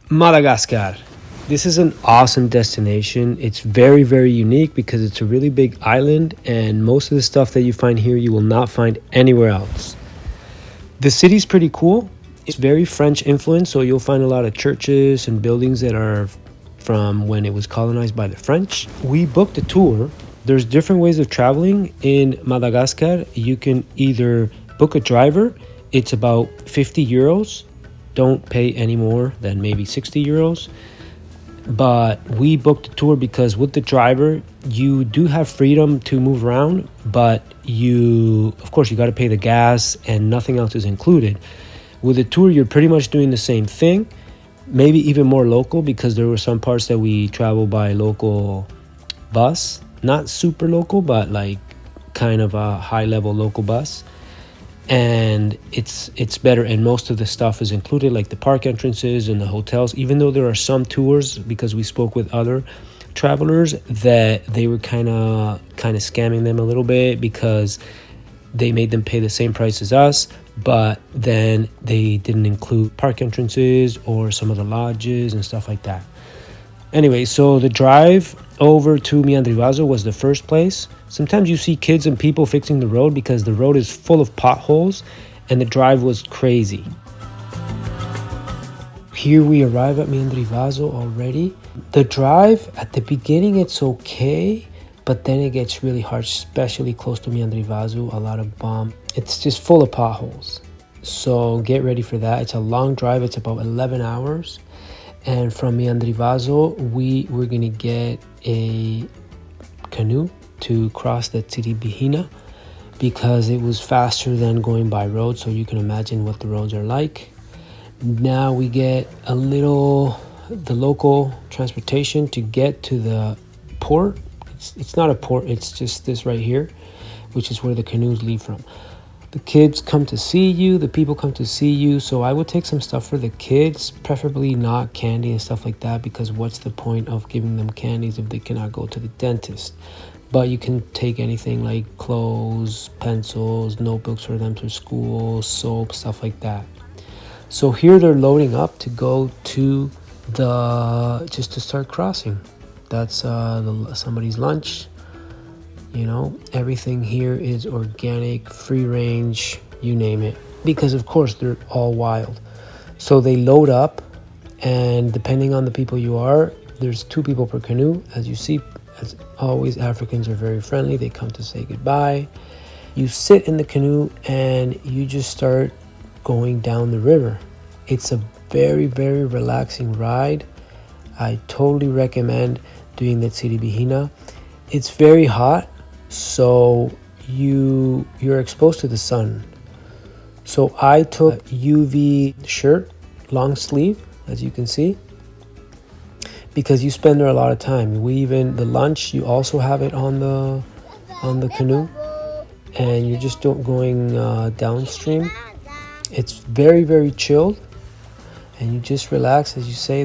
Madagascar. This is an awesome destination. It's very, very unique because it's a really big island, and most of the stuff that you find here you will not find anywhere else. The city's pretty cool. It's very French influenced, so you'll find a lot of churches and buildings that are from when it was colonized by the French. We booked a tour. There's different ways of traveling in Madagascar. You can either book a driver, it's about 50 euros. Don't pay any more than maybe 60 euros. But we booked a tour because with the driver, you do have freedom to move around, but of course, you got to pay the gas and nothing else is included. With a tour, you're pretty much doing the same thing, maybe even more local because there were some parts that we traveled by local bus, not super local, but like kind of a high level local bus. And it's better, and most of the stuff is included, like the park entrances and the hotels, even though there are some tours, because we spoke with other travelers that they were kind of scamming them a little bit because they made them pay the same price as us, but then they didn't include park entrances or some of the lodges and stuff like that. Anyway, so the drive over to Miandrivazo was the first place. Sometimes you see kids and people fixing the road because the road is full of potholes, and the drive was crazy. Here we arrive at Miandrivazo already. The drive at the beginning, it's okay, but then it gets really hard, especially close to Miandrivazo, a lot of bump. It's just full of potholes. So get ready for that. It's a long drive. It's about 11 hours. And from Miandrivazo, we're going to get a canoe to cross the Tsiribihina because it was faster than going by road. So you can imagine what the roads are like. Now we get the local transportation to get to the port. It's not a port, it's just this right here, which is where the canoes leave from. The kids come to see you, the people come to see you, so I would take some stuff for the kids, preferably not candy and stuff like that, because what's the point of giving them candies if they cannot go to the dentist? But you can take anything like clothes, pencils, notebooks for them to school, soap, stuff like that. So here they're loading up to go to just to start crossing. That's somebody's lunch. You know, everything here is organic, free range, you name it. Because of course they're all wild. So they load up, and depending on the people you are, there's 2 people per canoe. As you see, as always, Africans are very friendly. They come to say goodbye. You sit in the canoe and you just start going down the river. It's a very, very relaxing ride. I totally recommend doing the Tsiribihina. It's very hot, so you're exposed to the sun. So I took a UV shirt, long sleeve, as you can see, because you spend there a lot of time. The lunch, you also have it on the canoe, and you're just going downstream. It's very, very chilled, and you just relax. As you say,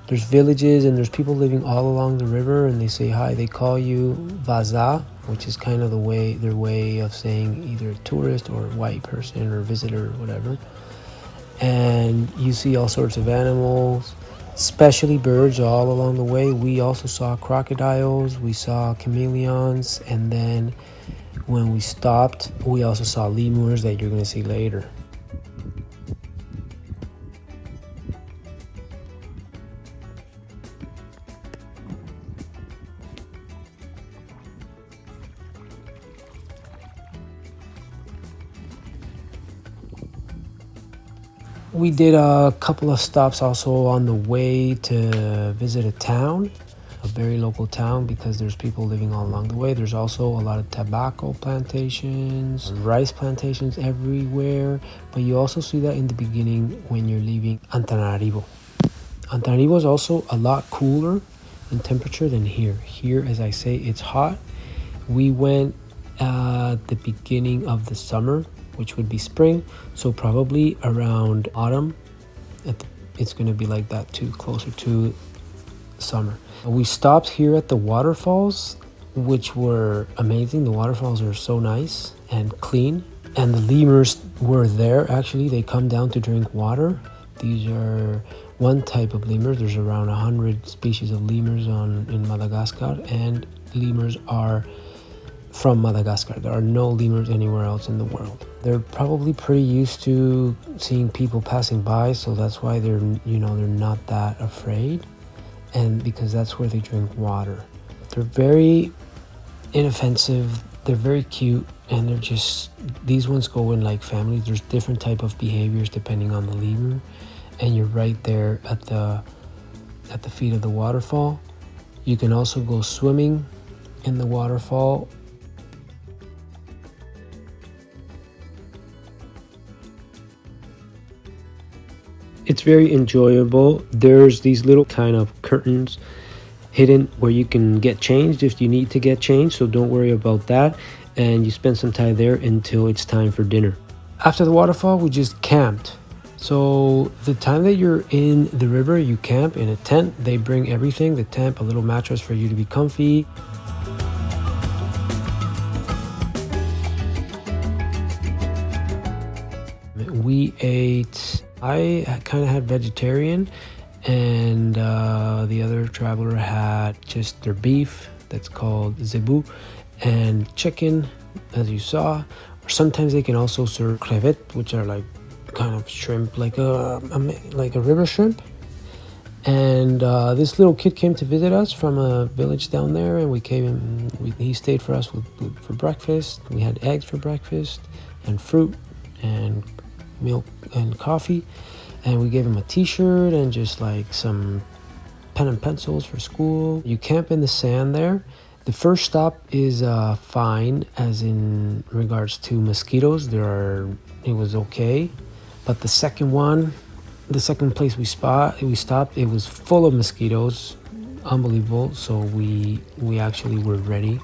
there's villages and there's people living all along the river, and they say hi. They call you Vaza, which is kind of their way of saying either tourist or white person or visitor or whatever. And you see all sorts of animals, especially birds all along the way. We also saw crocodiles, we saw chameleons, and then when we stopped, we also saw lemurs that you're going to see later. We did a couple of stops also on the way to visit a town, a very local town, because there's people living all along the way. There's also a lot of tobacco plantations, rice plantations everywhere, but you also see that in the beginning when you're leaving Antananarivo. Antananarivo is also a lot cooler in temperature than here. Here, as I say, it's hot. We went at the beginning of the summer, which would be spring, so probably around autumn. It's going to be like that too, closer to summer. We stopped here at the waterfalls, which were amazing. The waterfalls are so nice and clean, and the lemurs were there. Actually, they come down to drink water. These are one type of lemur. There's around 100 species of lemurs in Madagascar, and lemurs are from Madagascar. There are no lemurs anywhere else in the world. They're probably pretty used to seeing people passing by, so that's why they're not that afraid, and because that's where they drink water. They're very inoffensive, they're very cute, and these ones go in like families. There's different type of behaviors depending on the lemur, and you're right there at the feet of the waterfall. You can also go swimming in the waterfall. It's very enjoyable. There's these little kind of curtains hidden where you can get changed if you need to get changed, so don't worry about that, and you spend some time there until it's time for dinner. After the waterfall, we just camped. So the time that you're in the river, you camp in a tent. They bring everything, the tent, a little mattress for you to be comfy. We ate, I kind of had vegetarian, and the other traveler had just their beef, that's called zebu, and chicken, as you saw. Or sometimes they can also serve crevettes, which are like kind of shrimp, like a river shrimp. And this little kid came to visit us from a village down there, and he stayed for us for breakfast. We had eggs for breakfast, and fruit, and milk, and coffee. And we gave him a t-shirt and just like some pen and pencils for school. You camp in the sand there. The first stop is fine, as in regards to mosquitoes. It was okay. But the second place we stopped, it was full of mosquitoes. Unbelievable. So we actually were ready,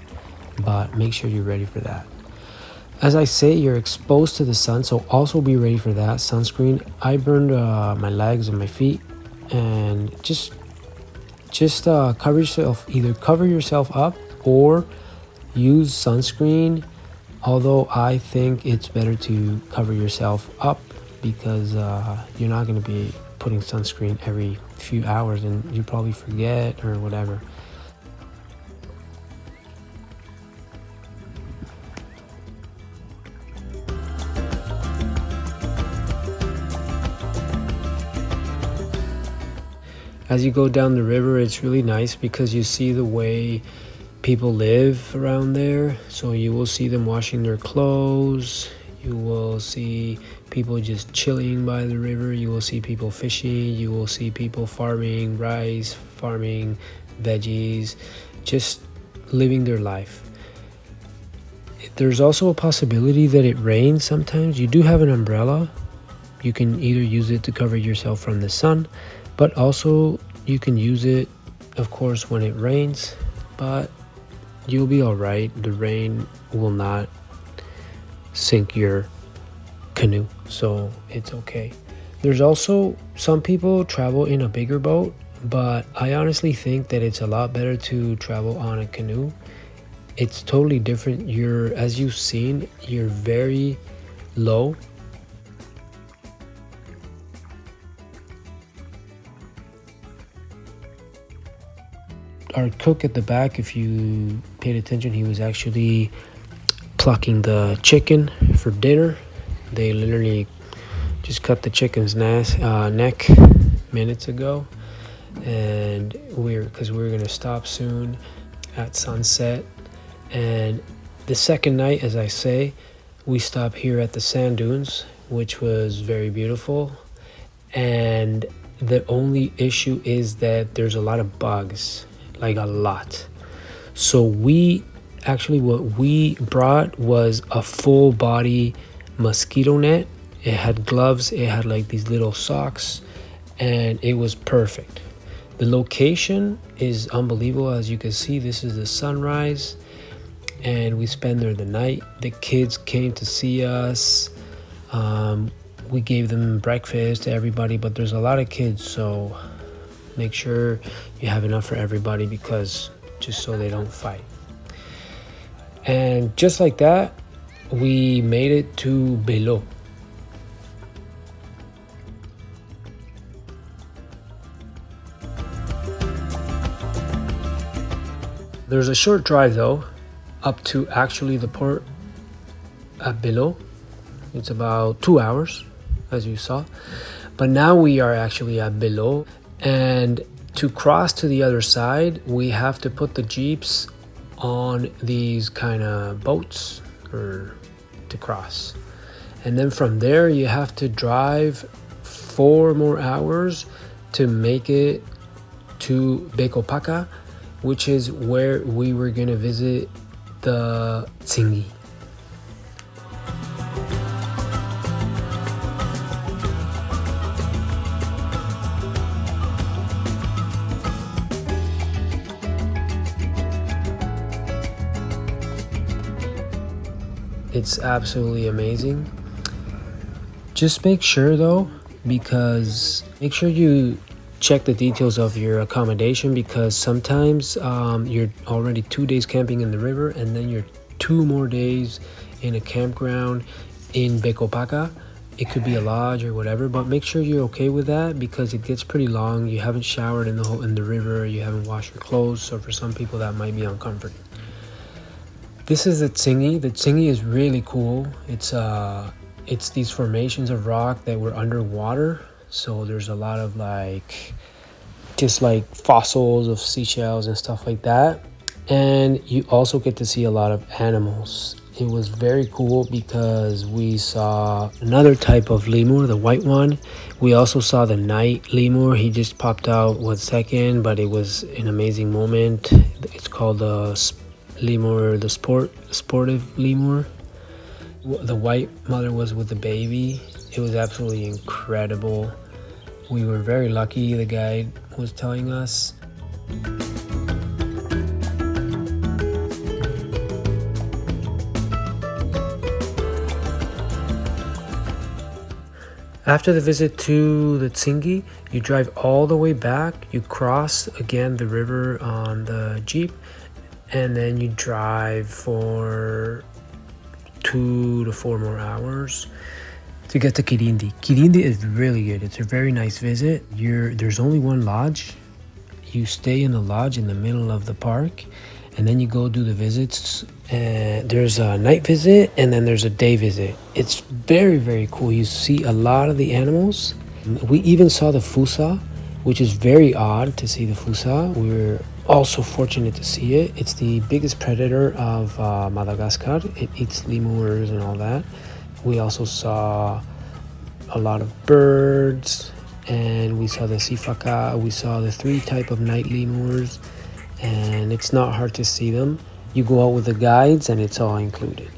but make sure you're ready for that. As I say, you're exposed to the sun, so also be ready for that. Sunscreen. I burned my legs and my feet, and just cover yourself. Either cover yourself up or use sunscreen. Although I think it's better to cover yourself up, because you're not going to be putting sunscreen every few hours, and you probably forget or whatever. As you go down the river, it's really nice because you see the way people live around there. So you will see them washing their clothes. You will see people just chilling by the river. You will see people fishing. You will see people farming rice, farming veggies, just living their life. There's also a possibility that it rains sometimes. You do have an umbrella. You can either use it to cover yourself from the sun, but also you can use it, of course, when it rains, but you'll be all right. The rain will not sink your canoe, so it's okay. There's also some people travel in a bigger boat, but I honestly think that it's a lot better to travel on a canoe. It's totally different. As you've seen, you're very low. Our cook at the back, if you paid attention, he was actually plucking the chicken for dinner. They literally just cut the chicken's neck minutes ago, and because we're gonna stop soon at sunset. And the second night, as I say, we stopped here at the sand dunes, which was very beautiful. And the only issue is that there's a lot of bugs, like a lot. So what we brought was a full body mosquito net. It had gloves, it had like these little socks, and it was perfect. The location is unbelievable. As you can see, this is the sunrise, and we spent there the night. The kids came to see us. We gave them breakfast to everybody, but there's a lot of kids, so make sure you have enough for everybody, because just so they don't fight. And just like that, we made it to Belo. There's a short drive though up to actually the port at below. It's about 2 hours, as you saw. But now we are actually at below, and to cross to the other side, we have to put the jeeps on these kind of boats or to cross. And then from there, you have to drive 4 more hours to make it to Bekopaka, which is where we were gonna visit the Tsingy. It's absolutely amazing. Just make sure though, because make sure you check the details of your accommodation, because sometimes you're already 2 days camping in the river and then you're 2 more days in a campground in Bekopaka. It could be a lodge or whatever, but make sure you're okay with that because it gets pretty long. You haven't showered in the river, you haven't washed your clothes, so for some people that might be uncomfortable. This is the Tsingy. The Tsingy is really cool. It's these formations of rock that were underwater. So there's a lot of just like fossils of seashells and stuff like that. And you also get to see a lot of animals. It was very cool because we saw another type of lemur, the white one. We also saw the night lemur. He just popped out 1 second, but it was an amazing moment. It's called the lemur, the sportive lemur. The white mother was with the baby. It was absolutely incredible. We were very lucky, the guide was telling us. After the visit to the Tsingy, you drive all the way back. You cross again the river on the jeep, and then you drive for 2 to 4 more hours to get to Kirindy. Kirindy is really good. It's a very nice visit. There's only one lodge. You stay in the lodge in the middle of the park, and then you go do the visits. And there's a night visit and then there's a day visit. It's very, very cool. You see a lot of the animals. We even saw the fusa, which is very odd to see the fusa. We were also fortunate to see it. It's the biggest predator of Madagascar. It eats lemurs and all that. We also saw a lot of birds, and we saw the sifaka. We saw the 3 type of night lemurs, and it's not hard to see them. You go out with the guides and it's all included.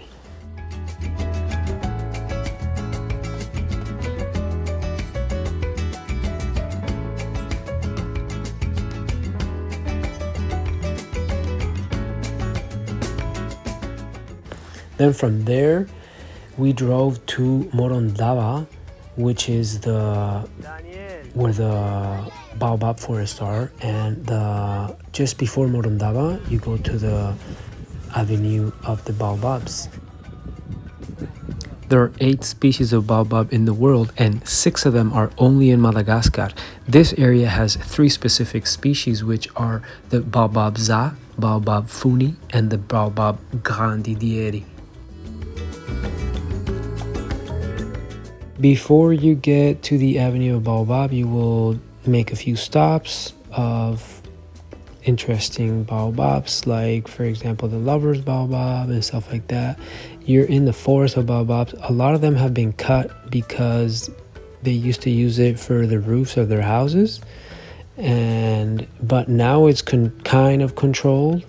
Then from there, we drove to Morondava, which is where the Baobab forests are, and just before Morondava, you go to the Avenue of the Baobabs. There are 8 species of baobab in the world, and 6 of them are only in Madagascar. This area has 3 specific species, which are the Baobab za, Baobab funi, and the Baobab grandidieri. Before you get to the Avenue of Baobab, you will make a few stops of interesting baobabs, like for example the lover's baobab and stuff like that. You're in the forest of baobabs. A lot of them have been cut because they used to use it for the roofs of their houses, but now it's kind of controlled,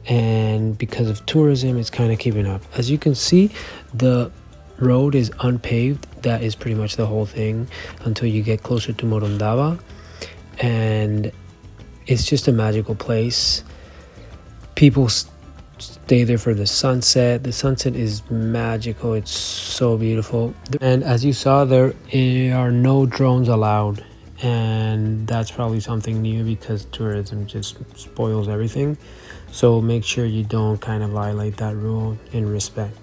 and because of tourism it's kind of keeping up. As you can see, the road is unpaved. That is pretty much the whole thing until you get closer to Morondava, and it's just a magical place. People stay there for the sunset. The sunset is magical. It's so beautiful. And as you saw, there are no drones allowed, and that's probably something new because tourism just spoils everything. So make sure you don't kind of violate that rule in respect.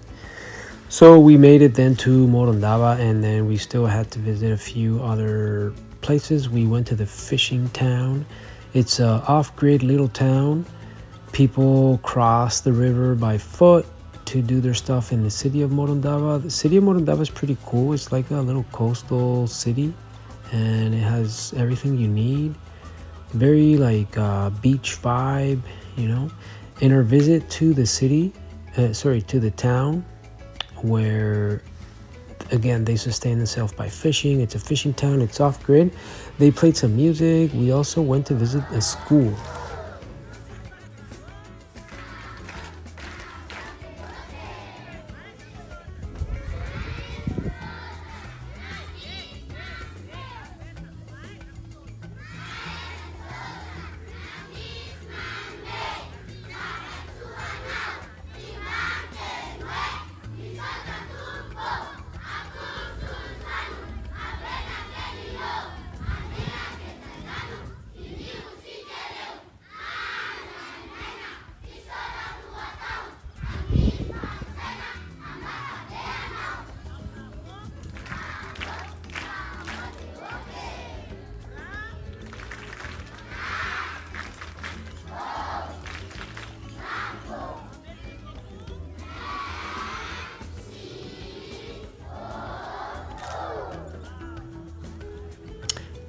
So we made it then to Morondava, and then we still had to visit a few other places. We went to the fishing town. It's a off-grid little town People cross the river by foot to do their stuff in the city of Morondava. The city of Morondava is pretty cool. It's like a little coastal city, and it has everything you need. Very like beach vibe, you know. In our visit to the city, to the town, where again they sustain themselves by fishing. It's a fishing town. It's off grid. They played some music. We also went to visit a school.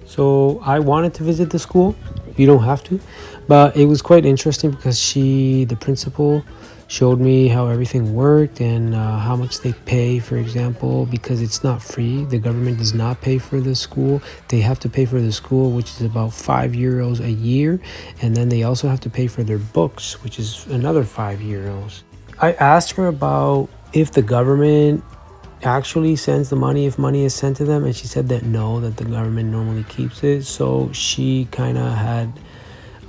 So I wanted to visit the school. You don't have to, but it was quite interesting because the principal, showed me how everything worked and how much they pay, for example, because it's not free. The government does not pay for the school. They have to pay for the school, which is about €5 a year. And then they also have to pay for their books, which is another €5. I asked her about if the government actually sends the money, if money is sent to them, and she said that no, that the government normally keeps it. So she kind of had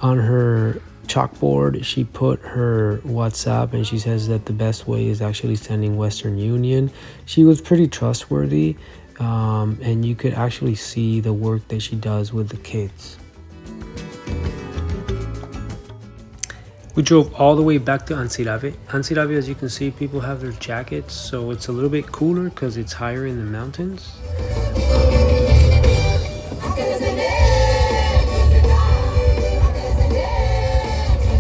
on her chalkboard, she put her WhatsApp, and she says that the best way is actually sending Western Union. She was pretty trustworthy, and you could actually see the work that she does with the kids. We drove all the way back to Tsiribihina. Tsiribihina, as you can see, people have their jackets, so it's a little bit cooler because it's higher in the mountains.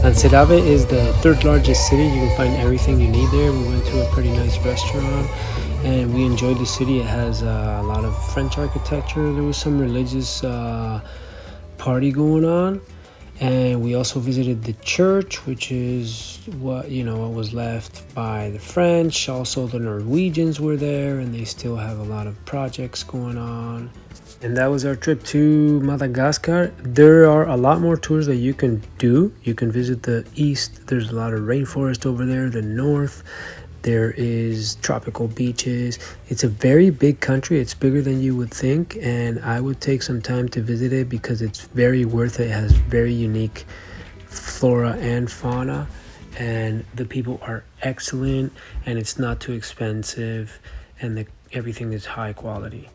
Tsiribihina is the third largest city. You can find everything you need there. We went to a pretty nice restaurant and we enjoyed the city. It has a lot of French architecture. There was some religious party going on. And we also visited the church, which is what was left by the French. Also, the Norwegians were there, and they still have a lot of projects going on. And that was our trip to Madagascar. There are a lot more tours that you can do. You can visit the east. There's a lot of rainforest over there. The north, there is tropical beaches. It's a very big country. It's bigger than you would think, and I would take some time to visit it because it's very worth it. It has very unique flora and fauna, and the people are excellent, and it's not too expensive, and everything is high quality.